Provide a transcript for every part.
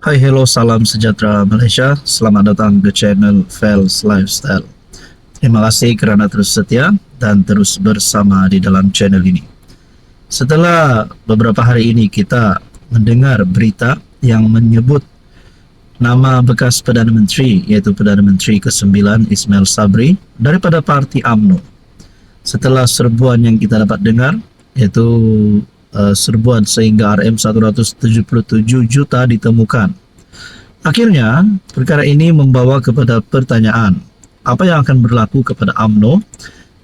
Hai, hello, salam sejahtera Malaysia. Selamat datang ke channel Fels Lifestyle. Terima kasih kerana terus setia dan terus bersama di dalam channel ini. Setelah beberapa hari ini kita mendengar berita yang menyebut nama bekas Perdana Menteri, yaitu Perdana Menteri ke-9 Ismail Sabri daripada parti UMNO. Setelah serbuan yang kita dapat dengar, yaitu serbuan sehingga RM177 juta ditemukan. Akhirnya, perkara ini membawa kepada pertanyaan, apa yang akan berlaku kepada UMNO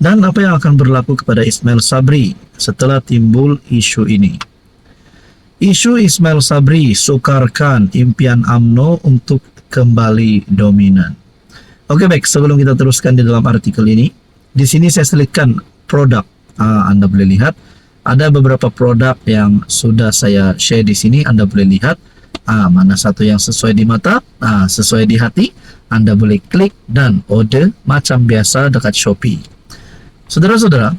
dan apa yang akan berlaku kepada Ismail Sabri setelah timbul isu ini. Isu Ismail Sabri sukarkan impian UMNO untuk kembali dominan. Oke, baik, sebelum kita teruskan di dalam artikel ini, di sini saya selitkan produk. Anda boleh lihat ada beberapa produk yang sudah saya share di sini. Anda boleh lihat mana satu yang sesuai di mata, sesuai di hati. Anda boleh klik dan order macam biasa dekat Shopee. Saudara-saudara,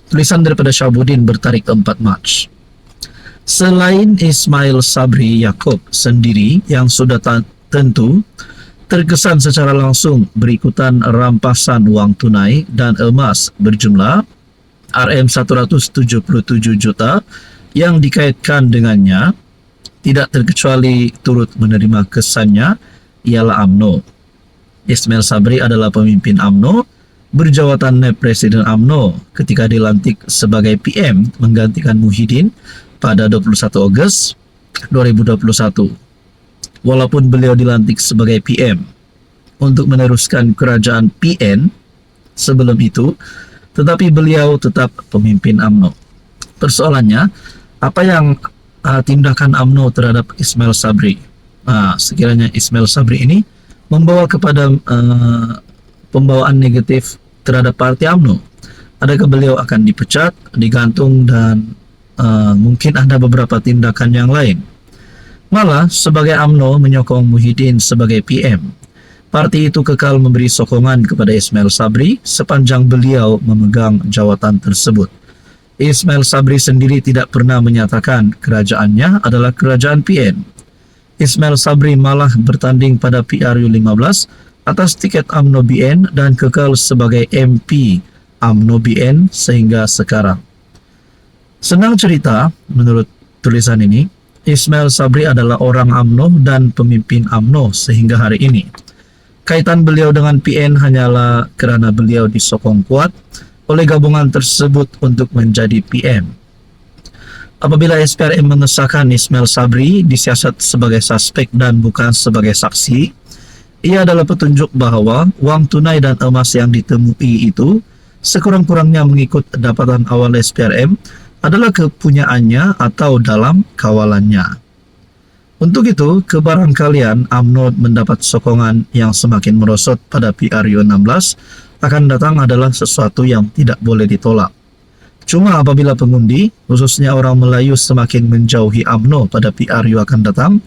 tulisan daripada Syabuddin bertarikh 4 Mac. Selain Ismail Sabri Yaakob sendiri yang sudah tentu terkesan secara langsung berikutan rampasan wang tunai dan emas berjumlah RM177 juta yang dikaitkan dengannya, tidak terkecuali turut menerima kesannya ialah UMNO. Ismail Sabri adalah pemimpin UMNO, berjawatan naib Presiden UMNO ketika dilantik sebagai PM menggantikan Muhyiddin pada 21 Ogos 2021. Walaupun beliau dilantik sebagai PM untuk meneruskan kerajaan PN sebelum itu, tetapi beliau tetap pemimpin UMNO. Persoalannya, apa yang tindakan UMNO terhadap Ismail Sabri? Sekiranya Ismail Sabri ini membawa kepada pembawaan negatif terhadap parti UMNO. Adakah beliau akan dipecat, digantung, dan mungkin ada beberapa tindakan yang lain? Malah, sebagai UMNO menyokong Muhyiddin sebagai PM, parti itu kekal memberi sokongan kepada Ismail Sabri sepanjang beliau memegang jawatan tersebut. Ismail Sabri sendiri tidak pernah menyatakan kerajaannya adalah kerajaan PN. Ismail Sabri malah bertanding pada PRU 15 atas tiket UMNO BN dan kekal sebagai MP UMNO BN sehingga sekarang. Senang cerita, menurut tulisan ini, Ismail Sabri adalah orang UMNO dan pemimpin UMNO sehingga hari ini. Kaitan beliau dengan PN hanyalah kerana beliau disokong kuat oleh gabungan tersebut untuk menjadi PM. Apabila SPRM mengesahkan Ismail Sabri disiasat sebagai suspek dan bukan sebagai saksi, ia adalah petunjuk bahawa wang tunai dan emas yang ditemui itu sekurang-kurangnya mengikut dapatan awal SPRM adalah kepunyaannya atau dalam kawalannya. Untuk itu, kebarangkalian UMNO mendapat sokongan yang semakin merosot pada PRU 16 akan datang adalah sesuatu yang tidak boleh ditolak. Cuma apabila pengundi, khususnya orang Melayu, semakin menjauhi UMNO pada PRU akan datang,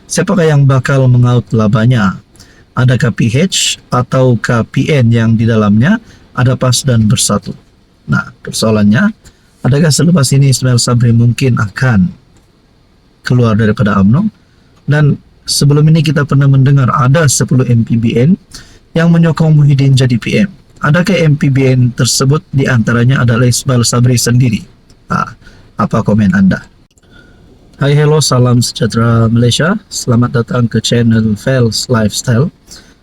siapakah yang bakal mengaut labanya? Adakah PH atau KPN yang di dalamnya ada PAS dan bersatu? Nah, persoalannya, adakah selepas ini Ismail Sabri mungkin akan keluar daripada UMNO? Dan sebelum ini kita pernah mendengar ada 10 MPBN yang menyokong Muhyiddin jadi PM. Adakah MPBN tersebut diantaranya adalah Ismail Sabri sendiri? Apa komen Anda? Hai, hello, salam sejahtera Malaysia. Selamat datang ke channel Fels Lifestyle.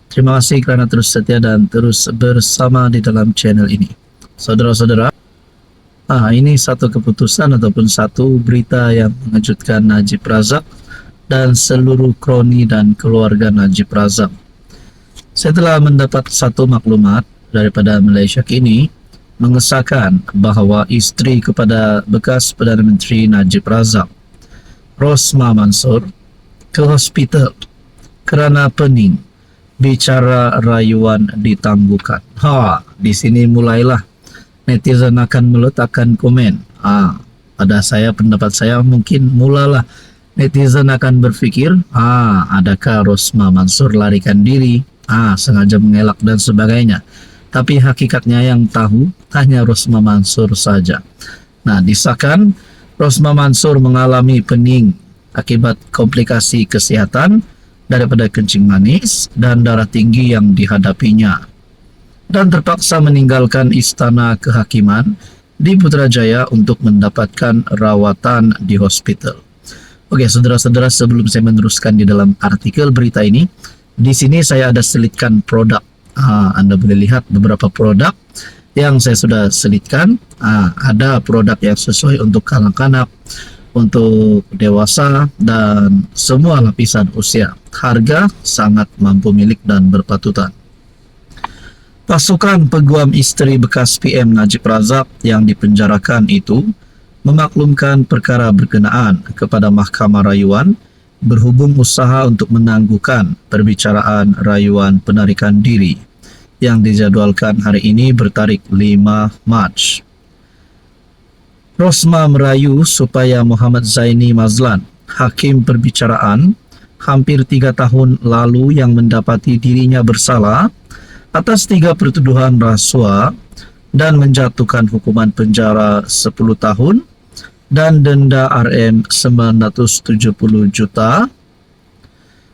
Terima kasih kerana terus setia dan terus bersama di dalam channel ini. Saudara-saudara, ini satu keputusan ataupun satu berita yang mengejutkan Najib Razak dan seluruh kroni dan keluarga Najib Razak. Saya telah mendapat satu maklumat daripada Malaysia Kini mengesahkan bahawa isteri kepada bekas Perdana Menteri Najib Razak, Rosmah Mansor, ke hospital kerana pening. Bicara rayuan ditangguhkan. Di sini mulailah netizen akan meletakkan komen. Pada saya, pendapat saya, mungkin mulalah netizen akan berfikir, adakah Rosmah Mansor larikan diri, sengaja mengelak dan sebagainya. Tapi hakikatnya yang tahu hanya Rosmah Mansor saja. Nah, disahkan Rosmah Mansor mengalami pening akibat komplikasi kesehatan daripada kencing manis dan darah tinggi yang dihadapinya, dan terpaksa meninggalkan istana kehakiman di Putrajaya untuk mendapatkan rawatan di hospital. Oke, saudara-saudara, sebelum saya meneruskan di dalam artikel berita ini, di sini saya ada selitkan produk. Anda boleh lihat beberapa produk yang saya sudah selitkan. Ada produk yang sesuai untuk kanak-kanak, untuk dewasa, dan semua lapisan usia. Harga sangat mampu milik dan berpatutan. Pasukan peguam isteri bekas PM Najib Razak yang dipenjarakan itu memaklumkan perkara berkenaan kepada Mahkamah Rayuan berhubung usaha untuk menangguhkan perbicaraan rayuan penarikan diri yang dijadwalkan hari ini bertarikh 5 Mac. Rosma merayu supaya Muhammad Zaini Mazlan, hakim perbicaraan hampir 3 tahun lalu yang mendapati dirinya bersalah atas 3 pertuduhan rasuah dan menjatuhkan hukuman penjara 10 tahun dan denda Rm970 juta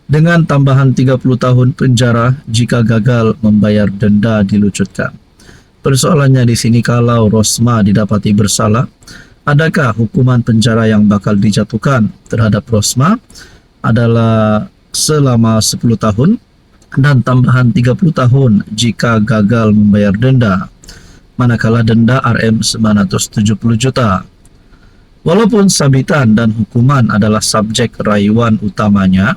dengan tambahan 30 tahun penjara jika gagal membayar denda dilucutkan. Persoalannya di sini, kalau Rosma didapati bersalah, adakah hukuman penjara yang bakal dijatuhkan terhadap Rosma adalah selama 10 tahun dan tambahan 30 tahun jika gagal membayar denda, manakala denda Rm970 juta. Walaupun sabitan dan hukuman adalah subjek rayuan utamanya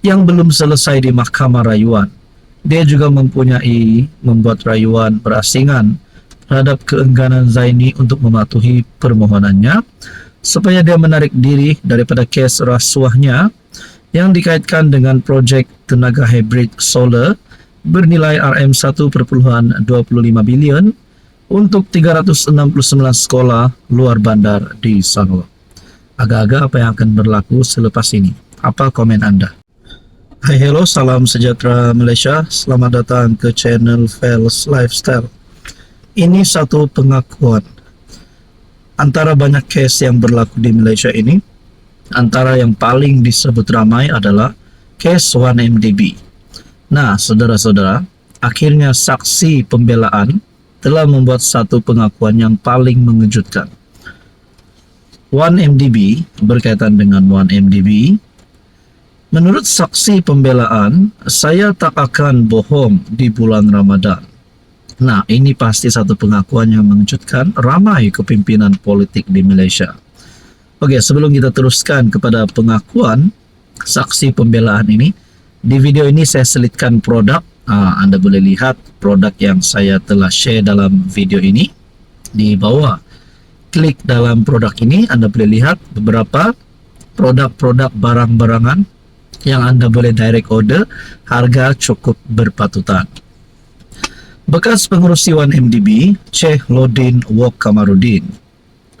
yang belum selesai di Mahkamah Rayuan, dia juga membuat rayuan berasingan terhadap keengganan Zaini untuk mematuhi permohonannya supaya dia menarik diri daripada kes rasuahnya yang dikaitkan dengan projek tenaga hybrid solar bernilai Rm1.25 bilion untuk 369 sekolah luar bandar di Sarawak. Agak-agak apa yang akan berlaku selepas ini? Apa komen Anda? Hai, hello, salam sejahtera Malaysia. Selamat datang ke channel Fels Lifestyle. Ini satu pengakuan antara banyak case yang berlaku di Malaysia ini. Antara yang paling disebut ramai adalah case 1MDB. Nah, saudara-saudara, akhirnya saksi pembelaan telah membuat satu pengakuan yang paling mengejutkan. 1MDB, berkaitan dengan 1MDB, menurut saksi pembelaan, saya tak akan bohong di bulan Ramadan. Nah, ini pasti satu pengakuan yang mengejutkan ramai kepimpinan politik di Malaysia. Oke, sebelum kita teruskan kepada pengakuan saksi pembelaan ini, di video ini saya selitkan produk. Anda boleh lihat produk yang saya telah share dalam video ini di bawah. Klik dalam produk ini, Anda boleh lihat beberapa produk-produk barang-barangan yang Anda boleh direct order, harga cukup berpatutan. Bekas pengerusi 1MDB, Sheikh Lodin Wok Kamarudin,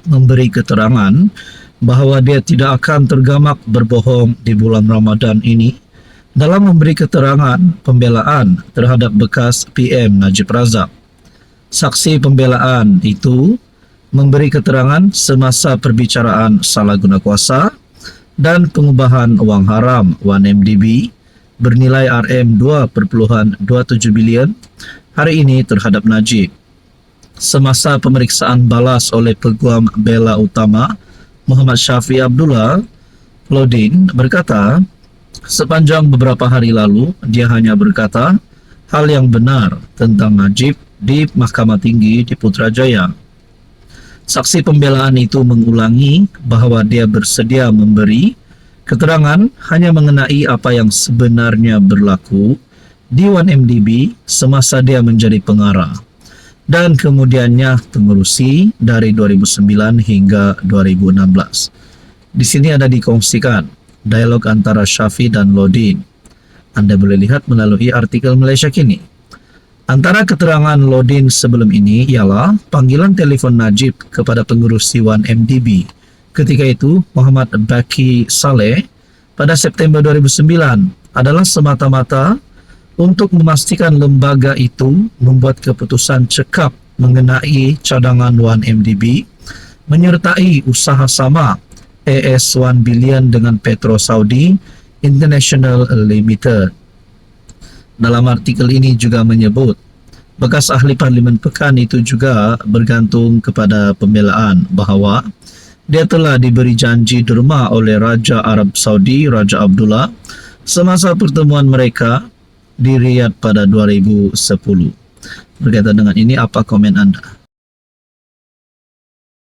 memberi keterangan bahwa dia tidak akan tergamak berbohong di bulan Ramadan ini dalam memberi keterangan pembelaan terhadap bekas PM Najib Razak. Saksi pembelaan itu memberi keterangan semasa perbicaraan salah guna kuasa dan pengubahan wang haram 1MDB bernilai Rm2.27 bilion hari ini terhadap Najib. Semasa pemeriksaan balas oleh Peguam Bela Utama Muhammad Syafi Abdullah, Lodin berkata, sepanjang beberapa hari lalu, dia hanya berkata hal yang benar tentang Najib di Mahkamah Tinggi di Putrajaya. Saksi pembelaan itu mengulangi bahawa dia bersedia memberi keterangan hanya mengenai apa yang sebenarnya berlaku di 1MDB semasa dia menjadi pengarah dan kemudiannya pengerusi dari 2009 hingga 2016. Di sini ada dikongsikan dialog antara Syafi dan Lodin. Anda boleh lihat melalui artikel Malaysia Kini. Antara keterangan Lodin sebelum ini ialah panggilan telefon Najib kepada pengerusi 1MDB ketika itu Muhammad Baki Saleh pada September 2009 adalah semata-mata untuk memastikan lembaga itu membuat keputusan cekap mengenai cadangan 1MDB menyertai usaha sama AS1 Billion dengan Petro Saudi International Limited. Dalam artikel ini juga menyebut bekas ahli Parlimen Pekan itu juga bergantung kepada pembelaan bahawa dia telah diberi janji derma oleh Raja Arab Saudi, Raja Abdullah, semasa pertemuan mereka di Riyadh pada 2010. Berkaitan dengan ini, apa komen anda?